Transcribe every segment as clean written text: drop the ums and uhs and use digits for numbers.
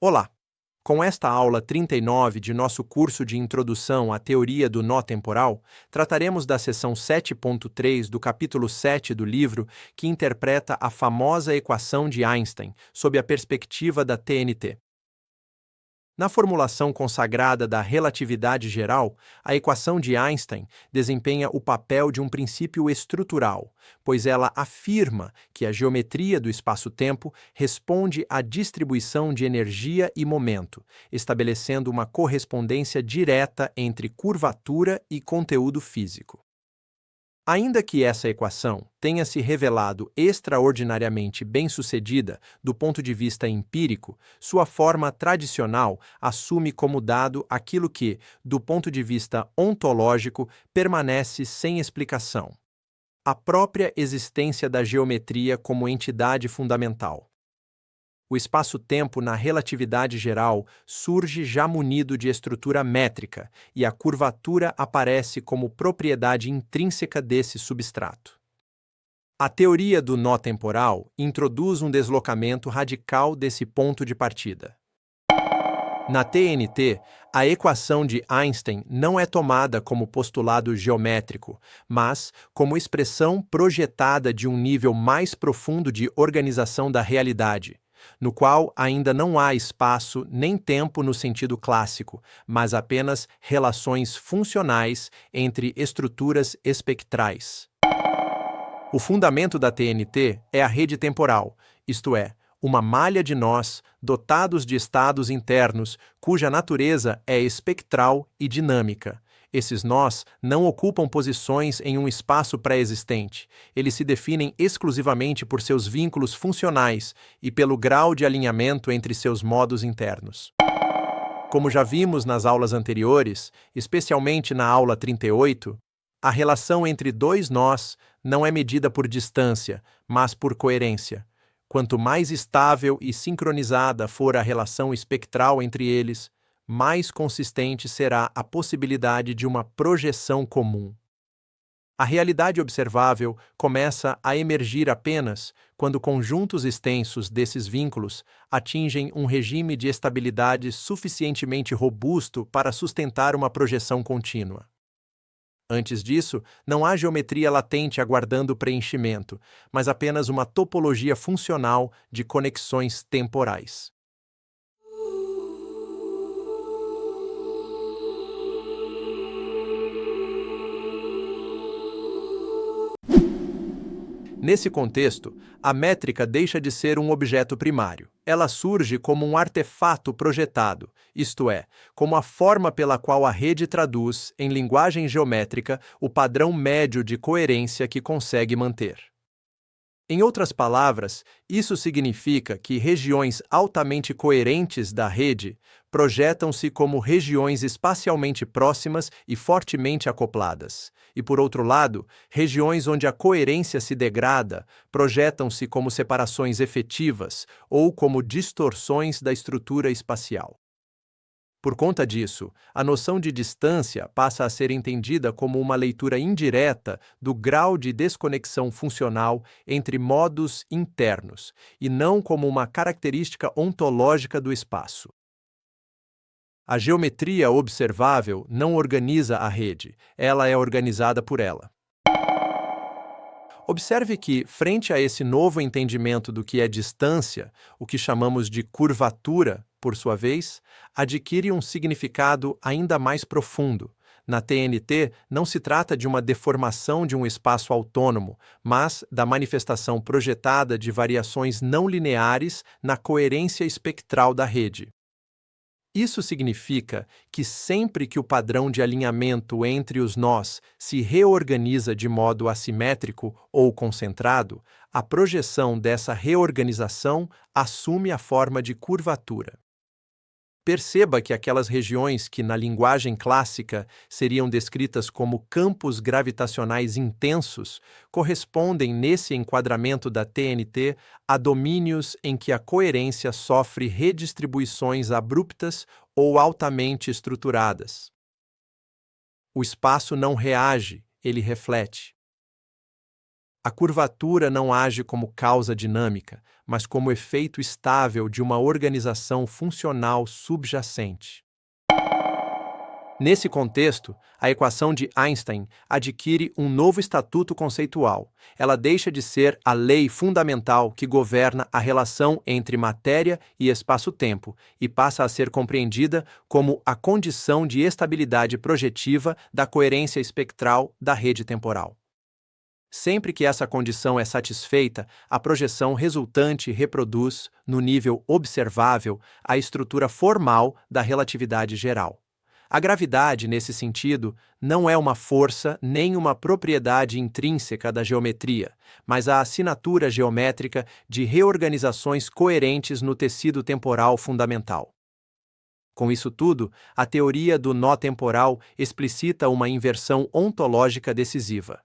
Olá! Com esta aula 39 de nosso curso de Introdução à Teoria do Nó Temporal, trataremos da seção 7.3 do capítulo 7 do livro que interpreta a famosa equação de Einstein sob a perspectiva da TNT. Na formulação consagrada da relatividade geral, a equação de Einstein desempenha o papel de um princípio estrutural, pois ela afirma que a geometria do espaço-tempo responde à distribuição de energia e momento, estabelecendo uma correspondência direta entre curvatura e conteúdo físico. Ainda que essa equação tenha se revelado extraordinariamente bem-sucedida do ponto de vista empírico, sua forma tradicional assume como dado aquilo que, do ponto de vista ontológico, permanece sem explicação: a própria existência da geometria como entidade fundamental. O espaço-tempo na relatividade geral surge já munido de estrutura métrica, e a curvatura aparece como propriedade intrínseca desse substrato. A teoria do nó temporal introduz um deslocamento radical desse ponto de partida. Na TNT, a equação de Einstein não é tomada como postulado geométrico, mas como expressão projetada de um nível mais profundo de organização da realidade, no qual ainda não há espaço nem tempo no sentido clássico, mas apenas relações funcionais entre estruturas espectrais. O fundamento da TNT é a rede temporal, isto é, uma malha de nós dotados de estados internos cuja natureza é espectral e dinâmica. Esses nós não ocupam posições em um espaço pré-existente. Eles se definem exclusivamente por seus vínculos funcionais e pelo grau de alinhamento entre seus modos internos. Como já vimos nas aulas anteriores, especialmente na aula 38, a relação entre dois nós não é medida por distância, mas por coerência. Quanto mais estável e sincronizada for a relação espectral entre eles, mais consistente será a possibilidade de uma projeção comum. A realidade observável começa a emergir apenas quando conjuntos extensos desses vínculos atingem um regime de estabilidade suficientemente robusto para sustentar uma projeção contínua. Antes disso, não há geometria latente aguardando preenchimento, mas apenas uma topologia funcional de conexões temporais. Nesse contexto, a métrica deixa de ser um objeto primário. Ela surge como um artefato projetado, isto é, como a forma pela qual a rede traduz, em linguagem geométrica, o padrão médio de coerência que consegue manter. Em outras palavras, isso significa que regiões altamente coerentes da rede projetam-se como regiões espacialmente próximas e fortemente acopladas. E, por outro lado, regiões onde a coerência se degrada projetam-se como separações efetivas ou como distorções da estrutura espacial. Por conta disso, a noção de distância passa a ser entendida como uma leitura indireta do grau de desconexão funcional entre modos internos, e não como uma característica ontológica do espaço. A geometria observável não organiza a rede, ela é organizada por ela. Observe que, frente a esse novo entendimento do que é distância, o que chamamos de curvatura, por sua vez, adquire um significado ainda mais profundo. Na TNT, não se trata de uma deformação de um espaço autônomo, mas da manifestação projetada de variações não lineares na coerência espectral da rede. Isso significa que sempre que o padrão de alinhamento entre os nós se reorganiza de modo assimétrico ou concentrado, a projeção dessa reorganização assume a forma de curvatura. Perceba que aquelas regiões que, na linguagem clássica, seriam descritas como campos gravitacionais intensos, correspondem, nesse enquadramento da TNT, a domínios em que a coerência sofre redistribuições abruptas ou altamente estruturadas. O espaço não reage, ele reflete. A curvatura não age como causa dinâmica, mas como efeito estável de uma organização funcional subjacente. Nesse contexto, a equação de Einstein adquire um novo estatuto conceitual. Ela deixa de ser a lei fundamental que governa a relação entre matéria e espaço-tempo e passa a ser compreendida como a condição de estabilidade projetiva da coerência espectral da rede temporal. Sempre que essa condição é satisfeita, a projeção resultante reproduz, no nível observável, a estrutura formal da relatividade geral. A gravidade, nesse sentido, não é uma força nem uma propriedade intrínseca da geometria, mas a assinatura geométrica de reorganizações coerentes no tecido temporal fundamental. Com isso tudo, a teoria do nó temporal explicita uma inversão ontológica decisiva.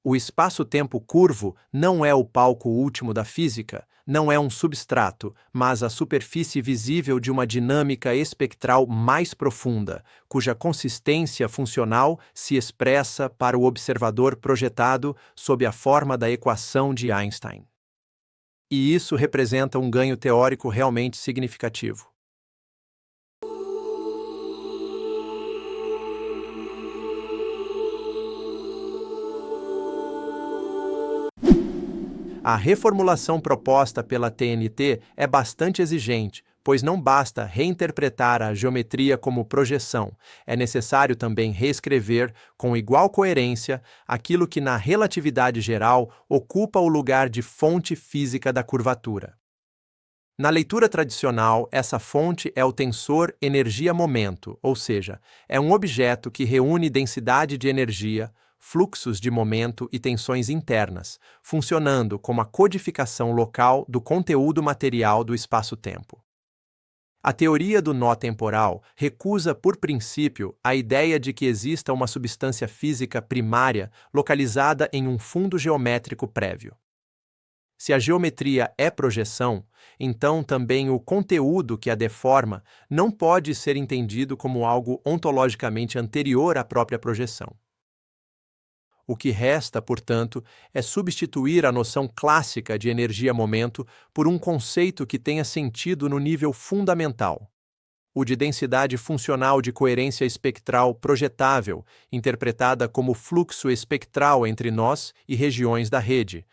O espaço-tempo curvo não é o palco último da física, não é um substrato, mas a superfície visível de uma dinâmica espectral mais profunda, cuja consistência funcional se expressa para o observador projetado sob a forma da equação de Einstein. E isso representa um ganho teórico realmente significativo. A reformulação proposta pela TNT é bastante exigente, pois não basta reinterpretar a geometria como projeção, é necessário também reescrever, com igual coerência, aquilo que na relatividade geral ocupa o lugar de fonte física da curvatura. Na leitura tradicional, essa fonte é o tensor energia-momento, ou seja, é um objeto que reúne densidade de energia, fluxos de momento e tensões internas, funcionando como a codificação local do conteúdo material do espaço-tempo. A teoria do nó temporal recusa, por princípio, a ideia de que exista uma substância física primária localizada em um fundo geométrico prévio. Se a geometria é projeção, então também o conteúdo que a deforma não pode ser entendido como algo ontologicamente anterior à própria projeção. O que resta, portanto, é substituir a noção clássica de energia-momento por um conceito que tenha sentido no nível fundamental, o de densidade funcional de coerência espectral projetável, interpretada como fluxo espectral entre nós e regiões da rede.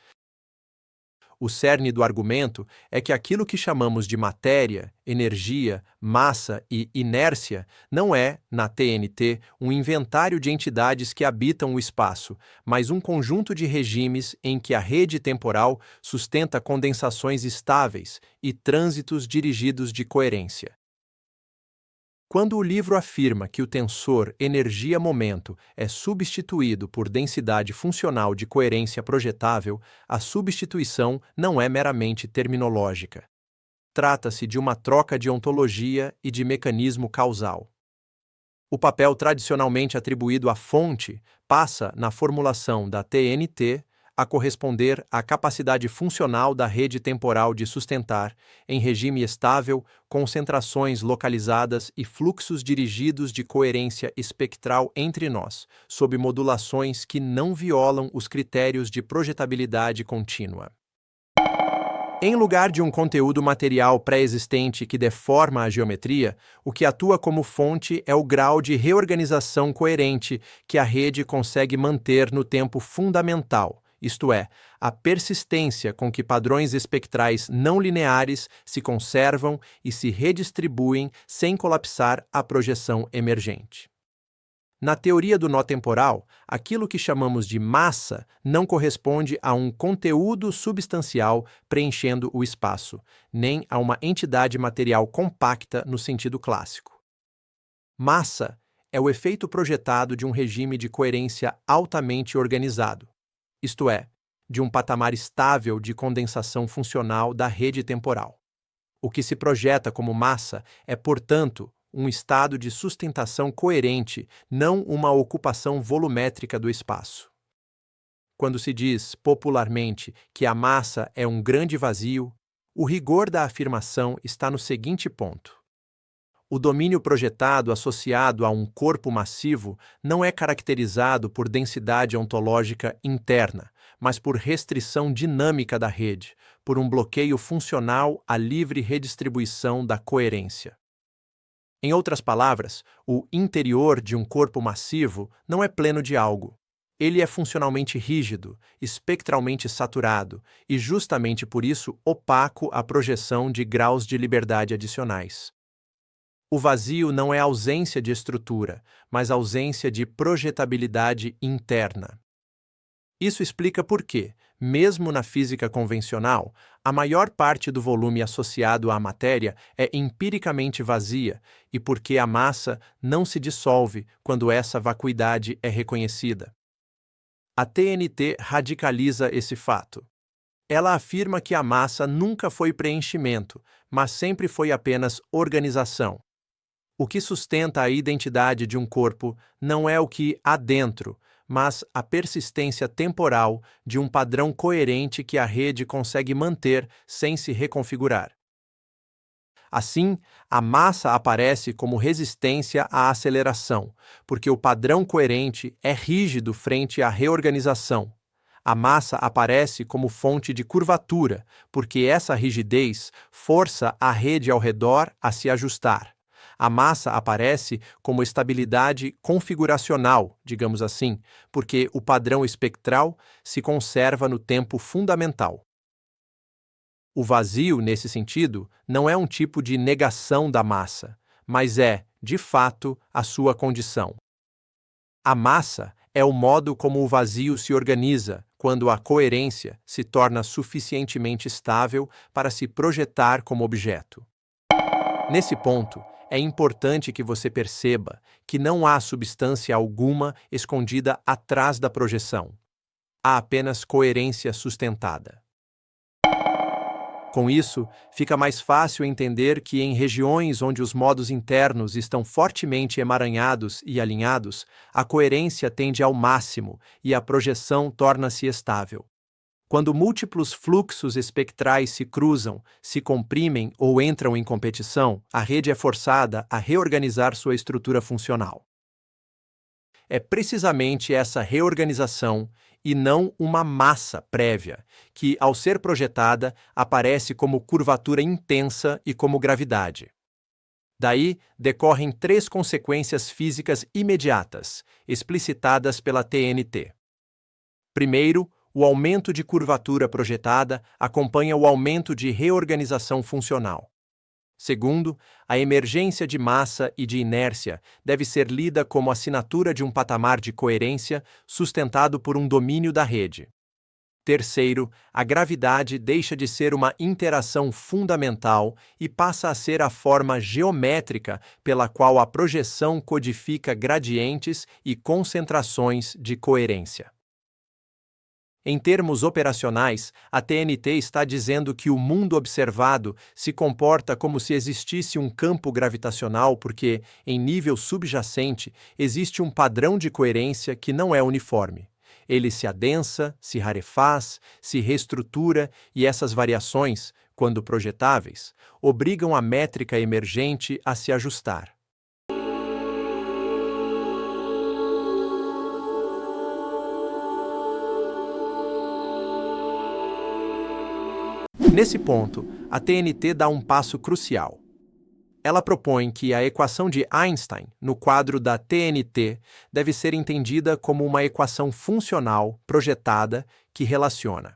O cerne do argumento é que aquilo que chamamos de matéria, energia, massa e inércia não é, na TNT, um inventário de entidades que habitam o espaço, mas um conjunto de regimes em que a rede temporal sustenta condensações estáveis e trânsitos dirigidos de coerência. Quando o livro afirma que o tensor energia-momento é substituído por densidade funcional de coerência projetável, a substituição não é meramente terminológica. Trata-se de uma troca de ontologia e de mecanismo causal. O papel tradicionalmente atribuído à fonte passa, na formulação da TNT, a corresponder à capacidade funcional da rede temporal de sustentar, em regime estável, concentrações localizadas e fluxos dirigidos de coerência espectral entre nós, sob modulações que não violam os critérios de projetabilidade contínua. Em lugar de um conteúdo material pré-existente que deforma a geometria, o que atua como fonte é o grau de reorganização coerente que a rede consegue manter no tempo fundamental, isto é, a persistência com que padrões espectrais não lineares se conservam e se redistribuem sem colapsar a projeção emergente. Na teoria do nó temporal, aquilo que chamamos de massa não corresponde a um conteúdo substancial preenchendo o espaço, nem a uma entidade material compacta no sentido clássico. Massa é o efeito projetado de um regime de coerência altamente organizado, isto é, de um patamar estável de condensação funcional da rede temporal. O que se projeta como massa é, portanto, um estado de sustentação coerente, não uma ocupação volumétrica do espaço. Quando se diz, popularmente, que a massa é um grande vazio, o rigor da afirmação está no seguinte ponto. O domínio projetado associado a um corpo massivo não é caracterizado por densidade ontológica interna, mas por restrição dinâmica da rede, por um bloqueio funcional à livre redistribuição da coerência. Em outras palavras, o interior de um corpo massivo não é pleno de algo. Ele é funcionalmente rígido, espectralmente saturado e justamente por isso opaco à projeção de graus de liberdade adicionais. O vazio não é ausência de estrutura, mas ausência de projetabilidade interna. Isso explica por que, mesmo na física convencional, a maior parte do volume associado à matéria é empiricamente vazia e por que a massa não se dissolve quando essa vacuidade é reconhecida. A TNT radicaliza esse fato. Ela afirma que a massa nunca foi preenchimento, mas sempre foi apenas organização. O que sustenta a identidade de um corpo não é o que há dentro, mas a persistência temporal de um padrão coerente que a rede consegue manter sem se reconfigurar. Assim, a massa aparece como resistência à aceleração, porque o padrão coerente é rígido frente à reorganização. A massa aparece como fonte de curvatura, porque essa rigidez força a rede ao redor a se ajustar. A massa aparece como estabilidade configuracional, digamos assim, porque o padrão espectral se conserva no tempo fundamental. O vazio, nesse sentido, não é um tipo de negação da massa, mas é, de fato, a sua condição. A massa é o modo como o vazio se organiza quando a coerência se torna suficientemente estável para se projetar como objeto. Nesse ponto, é importante que você perceba que não há substância alguma escondida atrás da projeção. Há apenas coerência sustentada. Com isso, fica mais fácil entender que em regiões onde os modos internos estão fortemente emaranhados e alinhados, a coerência tende ao máximo e a projeção torna-se estável. Quando múltiplos fluxos espectrais se cruzam, se comprimem ou entram em competição, a rede é forçada a reorganizar sua estrutura funcional. É precisamente essa reorganização, e não uma massa prévia, que, ao ser projetada, aparece como curvatura intensa e como gravidade. Daí decorrem 3 consequências físicas imediatas, explicitadas pela TNT. Primeiro, o aumento de curvatura projetada acompanha o aumento de reorganização funcional. Segundo, a emergência de massa e de inércia deve ser lida como assinatura de um patamar de coerência sustentado por um domínio da rede. Terceiro, a gravidade deixa de ser uma interação fundamental e passa a ser a forma geométrica pela qual a projeção codifica gradientes e concentrações de coerência. Em termos operacionais, a TNT está dizendo que o mundo observado se comporta como se existisse um campo gravitacional porque, em nível subjacente, existe um padrão de coerência que não é uniforme. Ele se adensa, se rarefaz, se reestrutura e essas variações, quando projetáveis, obrigam a métrica emergente a se ajustar. Nesse ponto, a TNT dá um passo crucial. Ela propõe que a equação de Einstein, no quadro da TNT, deve ser entendida como uma equação funcional projetada que relaciona.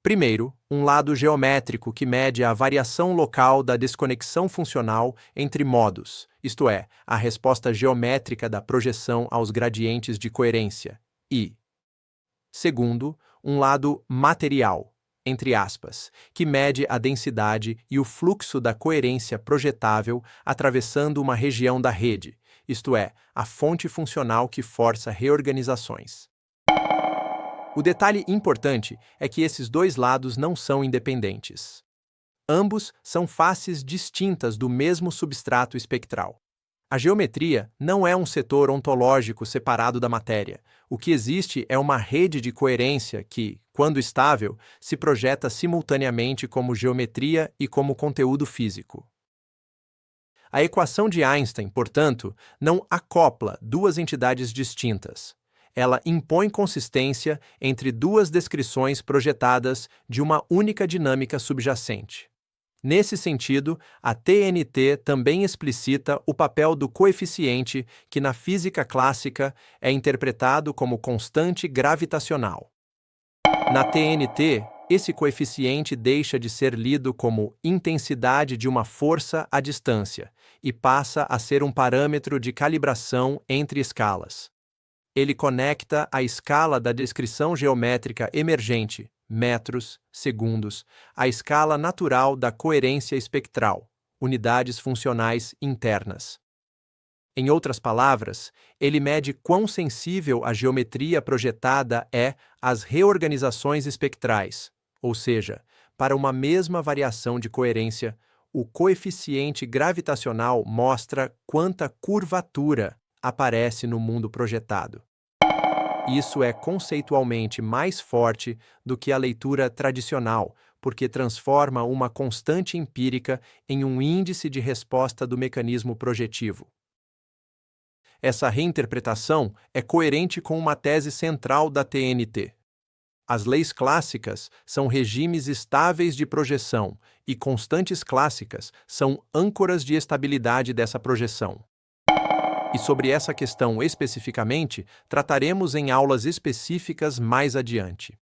Primeiro, um lado geométrico que mede a variação local da desconexão funcional entre modos, isto é, a resposta geométrica da projeção aos gradientes de coerência, e, segundo, um lado material, entre aspas, que mede a densidade e o fluxo da coerência projetável atravessando uma região da rede, isto é, a fonte funcional que força reorganizações. O detalhe importante é que esses 2 lados não são independentes. Ambos são faces distintas do mesmo substrato espectral. A geometria não é um setor ontológico separado da matéria. O que existe é uma rede de coerência que, quando estável, se projeta simultaneamente como geometria e como conteúdo físico. A equação de Einstein, portanto, não acopla 2 entidades distintas. Ela impõe consistência entre duas descrições projetadas de uma única dinâmica subjacente. Nesse sentido, a TNT também explicita o papel do coeficiente, que na física clássica é interpretado como constante gravitacional. Na TNT, esse coeficiente deixa de ser lido como intensidade de uma força à distância e passa a ser um parâmetro de calibração entre escalas. Ele conecta a escala da descrição geométrica emergente, metros, segundos, à escala natural da coerência espectral, unidades funcionais internas. Em outras palavras, ele mede quão sensível a geometria projetada é às reorganizações espectrais, ou seja, para uma mesma variação de coerência, o coeficiente gravitacional mostra quanta curvatura aparece no mundo projetado. Isso é conceitualmente mais forte do que a leitura tradicional, porque transforma uma constante empírica em um índice de resposta do mecanismo projetivo. Essa reinterpretação é coerente com uma tese central da TNT. As leis clássicas são regimes estáveis de projeção e constantes clássicas são âncoras de estabilidade dessa projeção. E sobre essa questão especificamente, trataremos em aulas específicas mais adiante.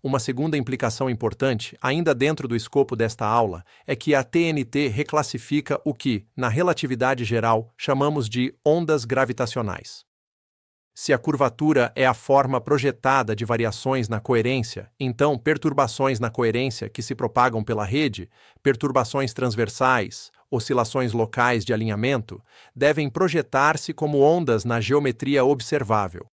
Uma segunda implicação importante, ainda dentro do escopo desta aula, é que a TNT reclassifica o que, na relatividade geral, chamamos de ondas gravitacionais. Se a curvatura é a forma projetada de variações na coerência, então perturbações na coerência que se propagam pela rede, perturbações transversais, oscilações locais de alinhamento, devem projetar-se como ondas na geometria observável.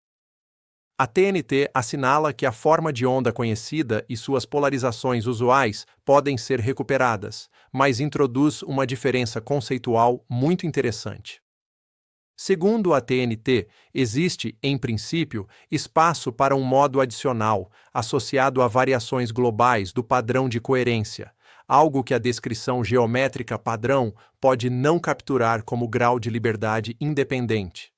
A TNT assinala que a forma de onda conhecida e suas polarizações usuais podem ser recuperadas, mas introduz uma diferença conceitual muito interessante. Segundo a TNT, existe, em princípio, espaço para um modo adicional, associado a variações globais do padrão de coerência, algo que a descrição geométrica padrão pode não capturar como grau de liberdade independente.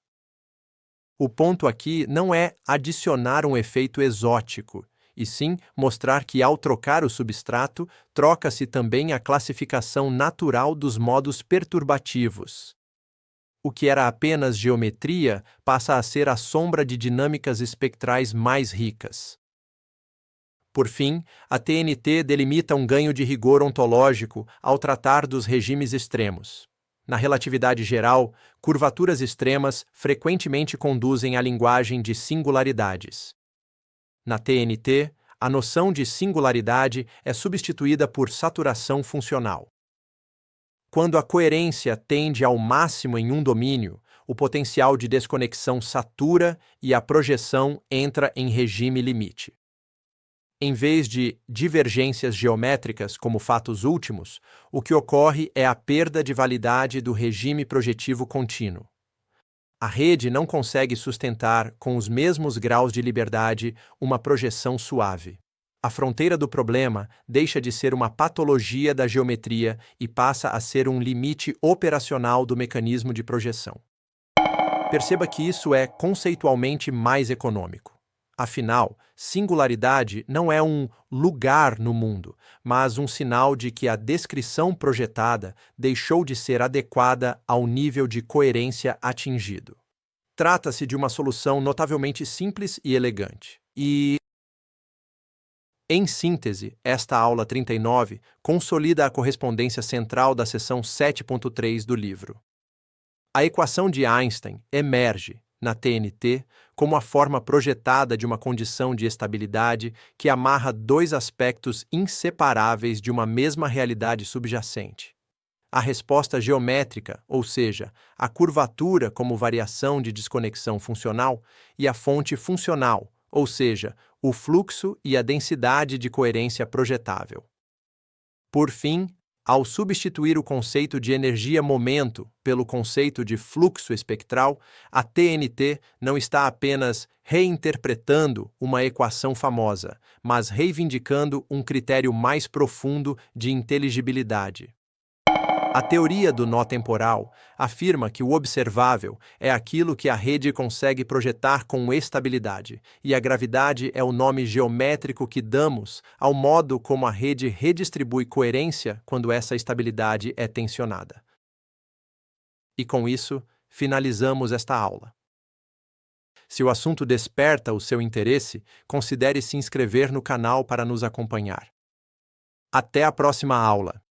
O ponto aqui não é adicionar um efeito exótico, e sim mostrar que, ao trocar o substrato, troca-se também a classificação natural dos modos perturbativos. O que era apenas geometria passa a ser a sombra de dinâmicas espectrais mais ricas. Por fim, a TNT delimita um ganho de rigor ontológico ao tratar dos regimes extremos. Na relatividade geral, curvaturas extremas frequentemente conduzem à linguagem de singularidades. Na TNT, a noção de singularidade é substituída por saturação funcional. Quando a coerência tende ao máximo em um domínio, o potencial de desconexão satura e a projeção entra em regime limite. Em vez de divergências geométricas como fatos últimos, o que ocorre é a perda de validade do regime projetivo contínuo. A rede não consegue sustentar, com os mesmos graus de liberdade, uma projeção suave. A fronteira do problema deixa de ser uma patologia da geometria e passa a ser um limite operacional do mecanismo de projeção. Perceba que isso é conceitualmente mais econômico. Afinal, singularidade não é um lugar no mundo, mas um sinal de que a descrição projetada deixou de ser adequada ao nível de coerência atingido. Trata-se de uma solução notavelmente simples e elegante. Em síntese, esta aula 39 consolida a correspondência central da seção 7.3 do livro. A equação de Einstein emerge, na TNT, como a forma projetada de uma condição de estabilidade que amarra dois aspectos inseparáveis de uma mesma realidade subjacente. A resposta geométrica, ou seja, a curvatura como variação de desconexão funcional, e a fonte funcional, ou seja, o fluxo e a densidade de coerência projetável. Por fim, ao substituir o conceito de energia-momento pelo conceito de fluxo espectral, a TNT não está apenas reinterpretando uma equação famosa, mas reivindicando um critério mais profundo de inteligibilidade. A teoria do nó temporal afirma que o observável é aquilo que a rede consegue projetar com estabilidade, e a gravidade é o nome geométrico que damos ao modo como a rede redistribui coerência quando essa estabilidade é tensionada. E com isso, finalizamos esta aula. Se o assunto desperta o seu interesse, considere se inscrever no canal para nos acompanhar. Até a próxima aula!